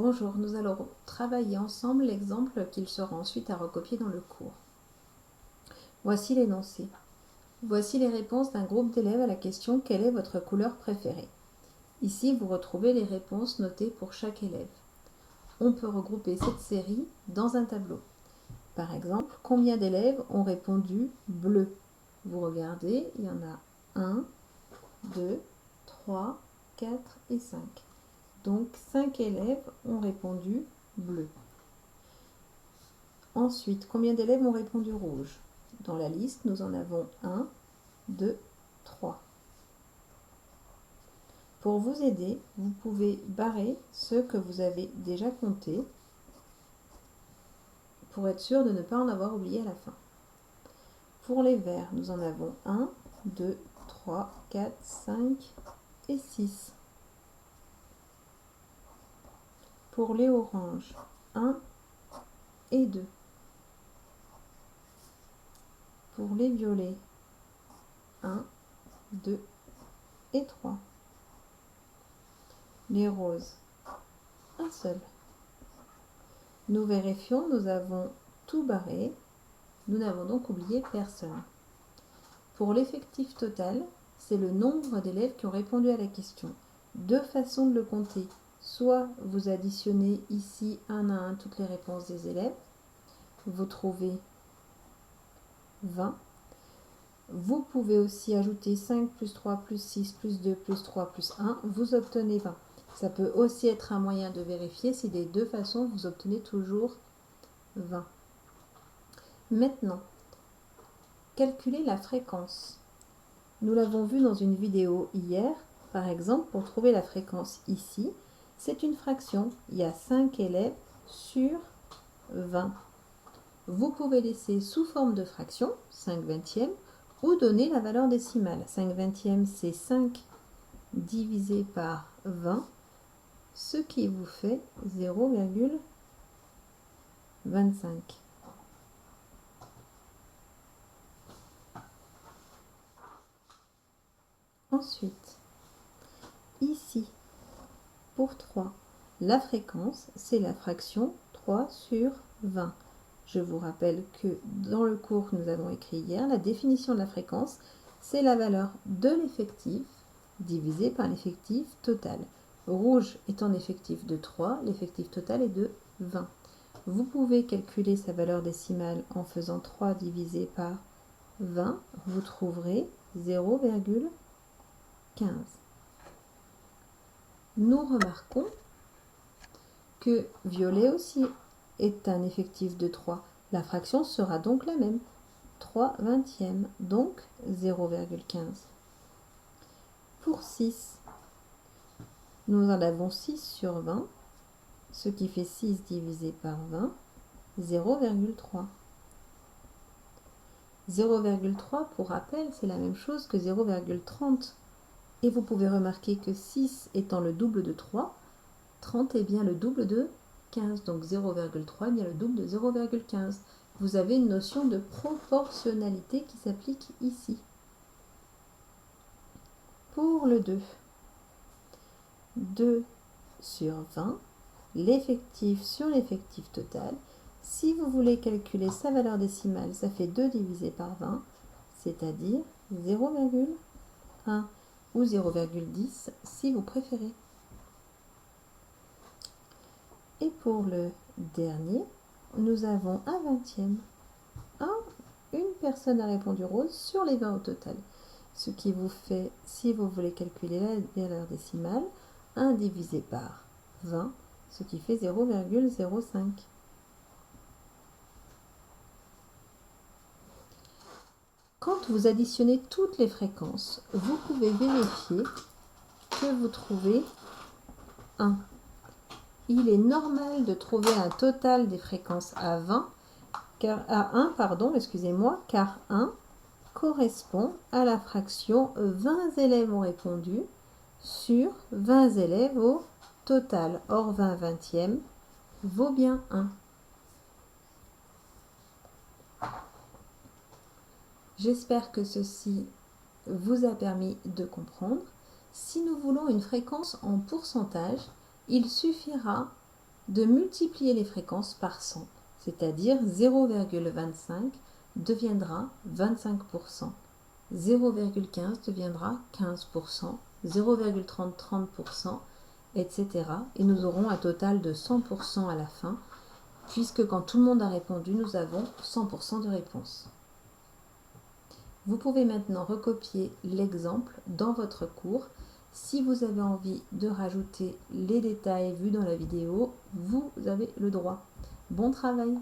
Bonjour, nous allons travailler ensemble l'exemple qu'il sera ensuite à recopier dans le cours. Voici l'énoncé. Voici les réponses d'un groupe d'élèves à la question « Quelle est votre couleur préférée ?» Ici, vous retrouvez les réponses notées pour chaque élève. On peut regrouper cette série dans un tableau. Par exemple, combien d'élèves ont répondu « bleu » Vous regardez, il y en a 1, 2, 3, 4 et 5. Donc 5 élèves ont répondu bleu. Ensuite, combien d'élèves ont répondu rouge? Dans la liste, nous en avons 1, 2, 3. Pour vous aider, vous pouvez barrer ceux que vous avez déjà comptés pour être sûr de ne pas en avoir oublié à la fin. Pour les verts, nous en avons 1, 2, 3, 4, 5 et 6. Pour les oranges, 1 et 2. Pour les violets, 1, 2 et 3. Les roses, un seul. Nous vérifions, nous avons tout barré. Nous n'avons donc oublié personne. Pour l'effectif total, c'est le nombre d'élèves qui ont répondu à la question. Deux façons de le compter. Soit vous additionnez ici un à un toutes les réponses des élèves. Vous trouvez 20. Vous pouvez aussi ajouter 5 plus 3 plus 6 plus 2 plus 3 plus 1. Vous obtenez 20. Ça peut aussi être un moyen de vérifier si des deux façons vous obtenez toujours 20. Maintenant, calculer la fréquence. Nous l'avons vu dans une vidéo hier. Par exemple, pour trouver la fréquence ici, c'est une fraction. Il y a 5 élèves sur 20. Vous pouvez laisser sous forme de fraction, 5 vingtièmes, ou donner la valeur décimale. 5 vingtièmes, c'est 5 divisé par 20, ce qui vous fait 0,25. Ensuite, ici, pour 3, la fréquence, c'est la fraction 3 sur 20. Je vous rappelle que dans le cours que nous avons écrit hier, la définition de la fréquence, c'est la valeur de l'effectif divisé par l'effectif total. Rouge est en effectif de 3, l'effectif total est de 20. Vous pouvez calculer sa valeur décimale en faisant 3 divisé par 20, vous trouverez 0,15. Nous remarquons que violet aussi est un effectif de 3. La fraction sera donc la même, 3 vingtièmes, donc 0,15. Pour 6, nous en avons 6 sur 20, ce qui fait 6 divisé par 20, 0,3. 0,3, pour rappel, c'est la même chose que 0,30. Et vous pouvez remarquer que 6 étant le double de 3, 30 est bien le double de 15. Donc 0,3 est bien le double de 0,15. Vous avez une notion de proportionnalité qui s'applique ici. Pour le 2, 2 sur 20, l'effectif sur l'effectif total. Si vous voulez calculer sa valeur décimale, ça fait 2 divisé par 20, c'est-à-dire 0,1 ou 0,10 si vous préférez. Et pour le dernier, nous avons un vingtième. Une personne a répondu rose sur les 20 au total. Ce qui vous fait, si vous voulez calculer la valeur décimale, 1 divisé par 20, ce qui fait 0,05. Quand vous additionnez toutes les fréquences, vous pouvez vérifier que vous trouvez 1. Il est normal de trouver un total des fréquences à 1, car 1 correspond à la fraction 20 élèves ont répondu sur 20 élèves au total. Or 20 vingtièmes vaut bien 1. J'espère que ceci vous a permis de comprendre. Si nous voulons une fréquence en pourcentage, il suffira de multiplier les fréquences par 100, c'est-à-dire 0,25 deviendra 25%, 0,15 deviendra 15%, 0,30 30%, etc. Et nous aurons un total de 100% à la fin, puisque quand tout le monde a répondu, nous avons 100% de réponse. Vous pouvez maintenant recopier l'exemple dans votre cours. Si vous avez envie de rajouter les détails vus dans la vidéo, vous avez le droit. Bon travail!